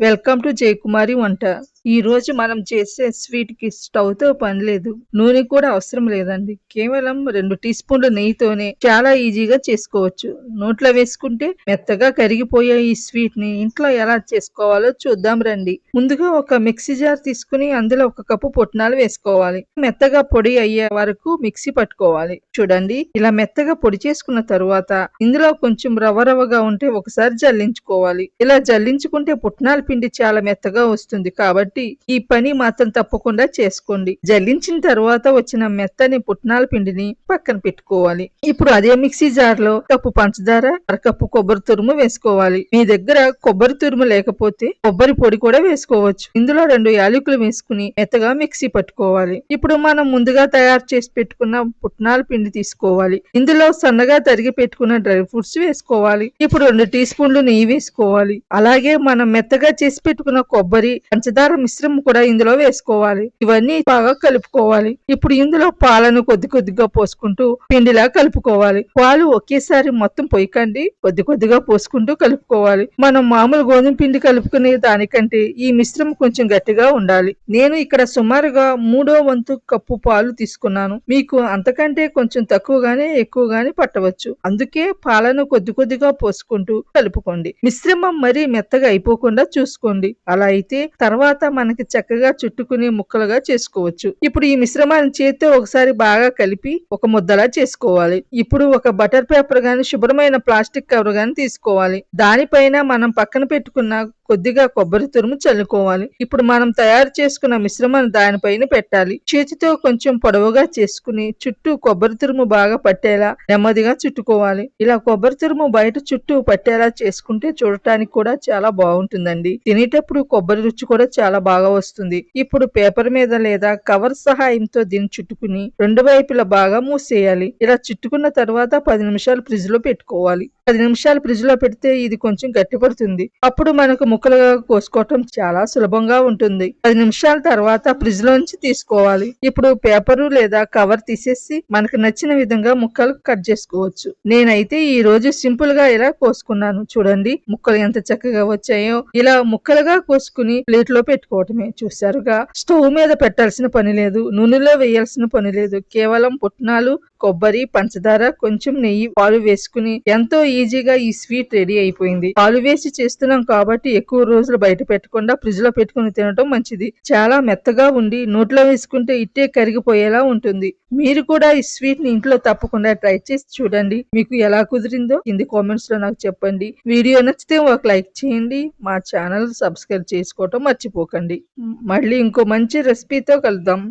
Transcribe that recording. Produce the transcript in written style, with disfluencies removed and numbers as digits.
Welcome to Jayakumari వంట. ఈ రోజు మనం చేసే స్వీట్ కి స్టవ్ తో పని లేదు, నూనె కూడా అవసరం లేదండి. కేవలం 2 టీ స్పూన్ల నెయ్యితోనే చాలా ఈజీగా చేసుకోవచ్చు. నోట్లో వేసుకుంటే మెత్తగా కరిగిపోయే ఈ స్వీట్ ని ఇంట్లో ఎలా చేసుకోవాలో చూద్దాం రండి. ముందుగా ఒక మిక్సీ జార్ తీసుకుని అందులో 1 కప్పు పుట్నాలు వేసుకోవాలి. మెత్తగా పొడి అయ్యే వరకు మిక్సీ పట్టుకోవాలి. చూడండి, ఇలా మెత్తగా పొడి చేసుకున్న తరువాత ఇందులో కొంచెం రవ్వగా ఉంటే ఒకసారి జల్లించుకోవాలి. ఇలా జల్లించుకుంటే పుట్నాల పిండి చాలా మెత్తగా వస్తుంది కాబట్టి ఈ పని మాత్రం తప్పకుండా చేసుకోండి. జల్లించిన తర్వాత వచ్చిన మెత్తని పుట్నాల పిండిని పక్కన పెట్టుకోవాలి. ఇప్పుడు అదే మిక్సీ జార్ లో కప్పు పంచదార, అరకప్పు కొబ్బరి తురుము వేసుకోవాలి. మీ దగ్గర కొబ్బరి తురుము లేకపోతే కొబ్బరి పొడి కూడా వేసుకోవచ్చు. ఇందులో 2 యాలకులు వేసుకుని మెత్తగా మిక్సీ పట్టుకోవాలి. ఇప్పుడు మనం ముందుగా తయారు చేసి పెట్టుకున్న పుట్నాల పిండి తీసుకోవాలి. ఇందులో సన్నగా తరిగి పెట్టుకున్న డ్రై ఫ్రూట్స్ వేసుకోవాలి. ఇప్పుడు 2 టీ స్పూన్లు నెయ్యి వేసుకోవాలి. అలాగే మనం మెత్తగా చేసి పెట్టుకున్న కొబ్బరి, పంచదార మిశ్రమం కూడా ఇందులో వేసుకోవాలి. ఇవన్నీ బాగా కలుపుకోవాలి. ఇప్పుడు ఇందులో పాలను కొద్దిగా పోసుకుంటూ పిండిలా కలుపుకోవాలి. పాలు ఒకేసారి మొత్తం పోయకండి, కొద్దిగా పోసుకుంటూ కలుపుకోవాలి. మనం మామూలు గోధుమ పిండి కలుపుకునే దానికంటే ఈ మిశ్రమం కొంచెం గట్టిగా ఉండాలి. నేను ఇక్కడ సుమారుగా 3వ వంతు కప్పు పాలు తీసుకున్నాను. మీకు అంతకంటే కొంచెం తక్కువగానే ఎక్కువగానే పట్టవచ్చు. అందుకే పాలను కొద్దిగా పోసుకుంటూ కలుపుకోండి. మిశ్రమం మరీ మెత్తగా అయిపోకుండా చూసుకోండి. అలా అయితే తర్వాత మనకి చక్కగా చుట్టుకుని ముక్కలుగా చేసుకోవచ్చు. ఇప్పుడు ఈ మిశ్రమాన్ని చేత్తో ఒకసారి బాగా కలిపి ఒక ముద్దలా చేసుకోవాలి. ఇప్పుడు ఒక బటర్ పేపర్ గాని, శుభ్రమైన ప్లాస్టిక్ కవర్ గాని తీసుకోవాలి. దానిపైన మనం పక్కన పెట్టుకున్న కొద్దిగా కొబ్బరి తురుము చల్లుకోవాలి. ఇప్పుడు మనం తయారు చేసుకున్న మిశ్రమాన్ని దానిపైన పెట్టాలి. చేతితో కొంచెం పొడవుగా చేసుకుని చుట్టూ కొబ్బరి తురుము బాగా పట్టేలా నెమ్మదిగా చుట్టుకోవాలి. ఇలా కొబ్బరి తురుము బయట చుట్టూ పట్టేలా చేసుకుంటే చూడటానికి కూడా చాలా బాగుంటుందండి. తినేటప్పుడు కొబ్బరి రుచి కూడా చాలా బాగా వస్తుంది. ఇప్పుడు పేపర్ మీద లేదా కవర్ సహాయంతో దీన్ని చుట్టుకుని 2 వైపులా బాగా మూసేయాలి. ఇలా చుట్టుకున్న తర్వాత 10 నిమిషాలు ఫ్రిడ్జ్ లో పెట్టుకోవాలి. 10 నిమిషాలు ఫ్రిడ్జ్ లో పెడితే ఇది కొంచెం గట్టిపడుతుంది. అప్పుడు మనకు ముక్కలుగా కోసుకోవటం చాలా సులభంగా ఉంటుంది. 10 నిమిషాల తర్వాత ఫ్రిడ్జ్ లోంచి తీసుకోవాలి. ఇప్పుడు పేపరు లేదా కవర్ తీసేసి మనకు నచ్చిన విధంగా ముక్కలు కట్ చేసుకోవచ్చు. నేనైతే ఈ రోజు సింపుల్ గా ఇలా కోసుకున్నాను. చూడండి, ముక్కలు ఎంత చక్కగా వచ్చాయో. ఇలా ముక్కలుగా కోసుకుని ప్లేట్ లో పెట్టుకోవటమే. చూసారుగా, స్టవ్ మీద పెట్టాల్సిన పని లేదు, నూనెలో వేయాల్సిన పని లేదు. కేవలం పుట్నాలు, కొబ్బరి, పంచదార, కొంచెం నెయ్యి, పాలు వేసుకుని ఎంతో ఈజీగా ఈ స్వీట్ రెడీ అయిపోయింది. పాలు వేసి చేస్తున్నాం కాబట్టి ఎక్కువ రోజులు బయట పెట్టకుండా ఫ్రిడ్జ్ లో పెట్టుకుని తినటం మంచిది. చాలా మెత్తగా ఉండి నోట్లో వేసుకుంటే ఇట్టే కరిగిపోయేలా ఉంటుంది. మీరు కూడా ఈ స్వీట్ ని ఇంట్లో తప్పకుండా ట్రై చేసి చూడండి. మీకు ఎలా కుదిరిందో కింది కామెంట్స్ లో నాకు చెప్పండి. వీడియో నచ్చితే ఒక లైక్ చేయండి. మా ఛానల్ సబ్స్క్రైబ్ చేసుకోవటం మర్చిపోకండి. మళ్ళీ ఇంకో మంచి రెసిపీతో కలుద్దాం.